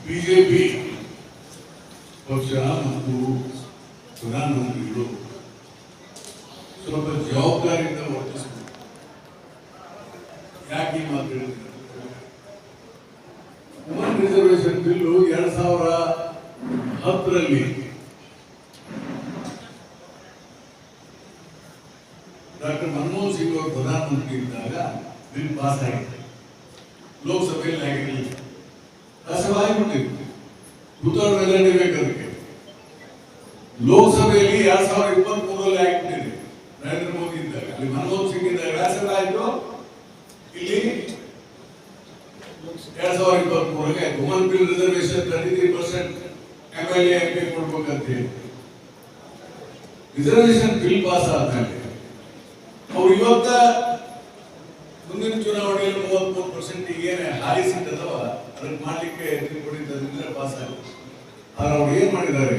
BJP ಪಕ್ಷ ಮತ್ತು ಪ್ರಧಾನಮಂತ್ರಿಗಳು ಸ್ವಲ್ಪ ಜವಾಬ್ದಾರಿಯಿಂದ ವರ್ತಿಸಬೇಕು. ಯಾಕೆ ಈ ಮಾತು ಹೇಳಿದ್ರೆ woman reservation bill 2010ರಲ್ಲಿ doctor Manmohan Singh ಅವರು ಪ್ರಧಾನಮಂತ್ರಿ ಇದ್ದಾಗ ಬಿಲ್ ಪಾಸ್ ಆಗಿದೆ. ಲೋಕಸಭೆಯಲ್ಲಿ ಆಗಿರಲಿಲ್ಲ, ರಾಜ್ಯಸಭೆಯಾಗಿಬಿಟ್ಟಿತ್ತು. ಬೇಕಾದಕ್ಕೆ ಲೋಕಸಭೆಯಲ್ಲಿ 2023ರಲ್ಲಿ ಆಗಿಬಿಟ್ಟಿದೆ. ನರೇಂದ್ರ ಮೋದಿ ಇದ್ದಾಗ, ಅಲ್ಲಿ ಮನಮೋಹನ್ ಸಿಂಗ್ ಇದ್ದಾಗ ರಾಜ್ಯಸಭೆ ಆಯಿತು, ಇಲ್ಲಿ 2023ಗೆ woman bill reservation 33% MLA MP ಕೊಡ್ಬೇಕಂತ ಹೇಳಿ ರಿಸರ್ವೇಶನ್ ಬಿಲ್ ಪಾಸ್ ಆದ್ಮೇಲೆ ಅವ್ರು ಇವತ್ತ ಮುಂದಿನ ಚುನಾವಣೆಯಲ್ಲಿ 33% ಏನೇ ಹಾರಿಸಿದ್ದವ ಅದಕ್ಕೆ ಮಾಡ್ಲಿಕ್ಕೆ ತಿಳ್ಕೊಂಡಿದ್ದರಿಂದ ಪಾಸ್ ಆಗುತ್ತೆ. ಆದ್ರೆ ಅವ್ರು ಏನ್ ಮಾಡಿದ್ದಾರೆ,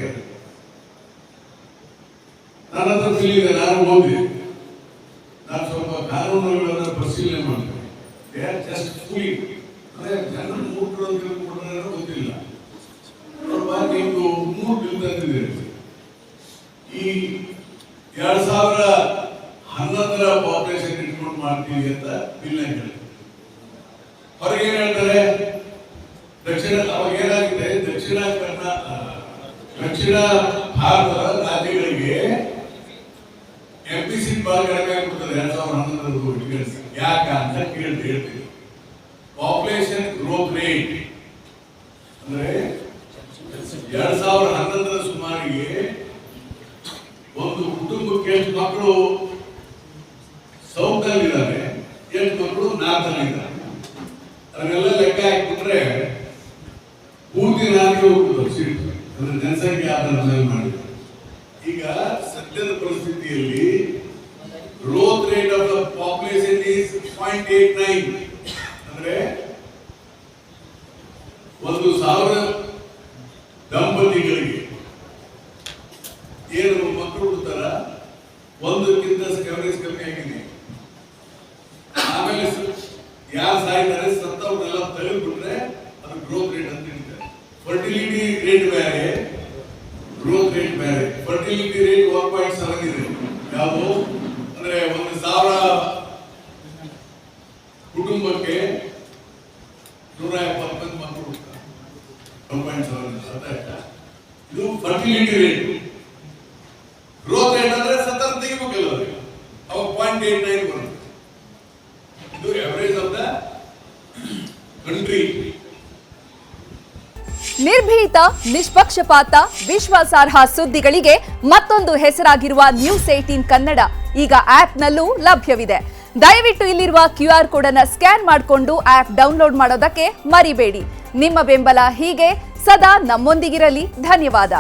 ನನ್ನ ಹತ್ರ ತಿಳಿದಿದೆ, ನಾನು ಓದಿದೆ, ನಾನು ಸ್ವಲ್ಪ ಕಾನೂನುಗಳನ್ನು ಪರಿಶೀಲನೆ ಮಾಡ್ತೇನೆ. ಜಸ್ಟ್ ಫುಲಿ ಅಂದ್ರೆ ಜನರು ಮೂರು ಗೊತ್ತಿಲ್ಲ. ನೀವು 3 ಬಿಲ್ ತಂದಿದ್ದೀರಿ. ಈ 2011ರ ಪಾಪ್ಯುಲೇಷನ್ ಇಟ್ಕೊಂಡು ಮಾಡ್ತೀವಿ ಅಂತ ಬಿಲ್ ಹೇಳಿ ಹೊರಗೆ ಏನ್ ಹೇಳ್ತಾರೆ, ಅವಾಗ ಏನಾಗಿದೆ, ದಕ್ಷಿಣ ಭಾರತದ ರಾಜ್ಯಗಳಿಗೆ MP ಸೀಟ್ ಬಹಳ ಕಡಿಮೆ ಆಗ್ಬಿಡ್ತದೆ 2011 ಯಾಕ ಅಂತ ಹೇಳ್ತೀವಿ. ಪಾಪ್ಯುಲೇಷನ್ ಗ್ರೋತ್ ರೇಟ್ ಅಂದ್ರೆ 2011ರ ಸುಮಾರಿಗೆ ಒಂದು ಕುಟುಂಬಕ್ಕೆ ಎಷ್ಟು ಮಕ್ಕಳು ಸೌತ್ ಅಲ್ಲಿ ಇದ್ದಾರೆ, ಎಷ್ಟು ಮಕ್ಕಳು ನಾರ್ತ್ ಅಲ್ಲಿ ಇದ್ದಾರೆ, ಅದನ್ನೆಲ್ಲ ಲೆಕ್ಕ ಹಾಕಿಬಿಟ್ರೆ ಪೂರ್ತಿ ನಾಲ್ಕು ಸೀಟ್ ಅಂದ್ರೆ ಜನಸಂಖ್ಯೆ ಆಧಾರದ ಮೇಲೆ ಮಾಡಿದ್ರು. ಈಗ ಸದ್ಯದ ಪರಿಸ್ಥಿತಿಯಲ್ಲಿ growth rate of the population is 0.89 ಅಂದ್ರೆ 1,000 ದಂಪತಿಗಳಿಗೆ ಏನು ಮಕ್ಕಳು ಹುಡ್ತಾರ, ಒಂದಕ್ಕಿಂತ ಕವರೇಜ್ ಕಮ್ಮಿ ಆಗಿದೆ. ಆಮೇಲೆ ಯಾರು ಸಾಯ್ತಾರೆ, ಸತ್ತವ್ರನ್ನೆಲ್ಲ ತೆಗೆದುಬಿಟ್ರೆ ಅದು ಗ್ರೋತ್ ರೇಟ್ ಅಂತ ಹೇಳ್ತಾರೆ. ಫರ್ಟಿಲಿಟಿ ರೇಟ್ ಬೇರೆ, ಗ್ರೋತ್ ರೇಟ್ ಬೇರೆ. ಫರ್ಟಿಲಿಟಿ ರೇಟ್ 1.7 ಇದೆ. ಯಾವುದು ಅಂದ್ರೆ 1,000 ಕುಟುಂಬಕ್ಕೆ 170 ಮಕ್ಕಳು ಹುಡ್ತಾರೆ. 1.7 ಇದು ಫರ್ಟಿಲಿಟಿ ರೇಟ್. ಗ್ರೋತ್ ರೇಟ್ ಅಂದ್ರೆ ಸತ್ತನ್ನು ತೆಗಿಬೇಕಲ್ಲ, ಅವಾಗ 0.89 ಬರುತ್ತೆ. ಇದು ಎವರೇಜ್ ಆಫ್ ದ ಕಂಟ್ರಿ. ನಿರ್ಭೀತ, ನಿಷ್ಪಕ್ಷಪಾತ, ವಿಶ್ವಾಸಾರ್ಹ ಸುದ್ದಿಗಳಿಗೆ ಮತ್ತೊಂದು ಹೆಸರಾಗಿರುವ News18 ಕನ್ನಡ ಈಗ ಆಪ್ನಲ್ಲೂ ಲಭ್ಯವಿದೆ. ದಯವಿಟ್ಟು ಇಲ್ಲಿರುವ QR ಕೋಡ್ ಅನ್ನು ಸ್ಕ್ಯಾನ್ ಮಾಡಿಕೊಂಡು ಆಪ್ ಡೌನ್ಲೋಡ್ ಮಾಡೋದಕ್ಕೆ ಮರಿಬೇಡಿ. ನಿಮ್ಮ ಬೆಂಬಲ ಹೀಗೆ ಸದಾ ನಮ್ಮೊಂದಿಗಿರಲಿ. ಧನ್ಯವಾದ.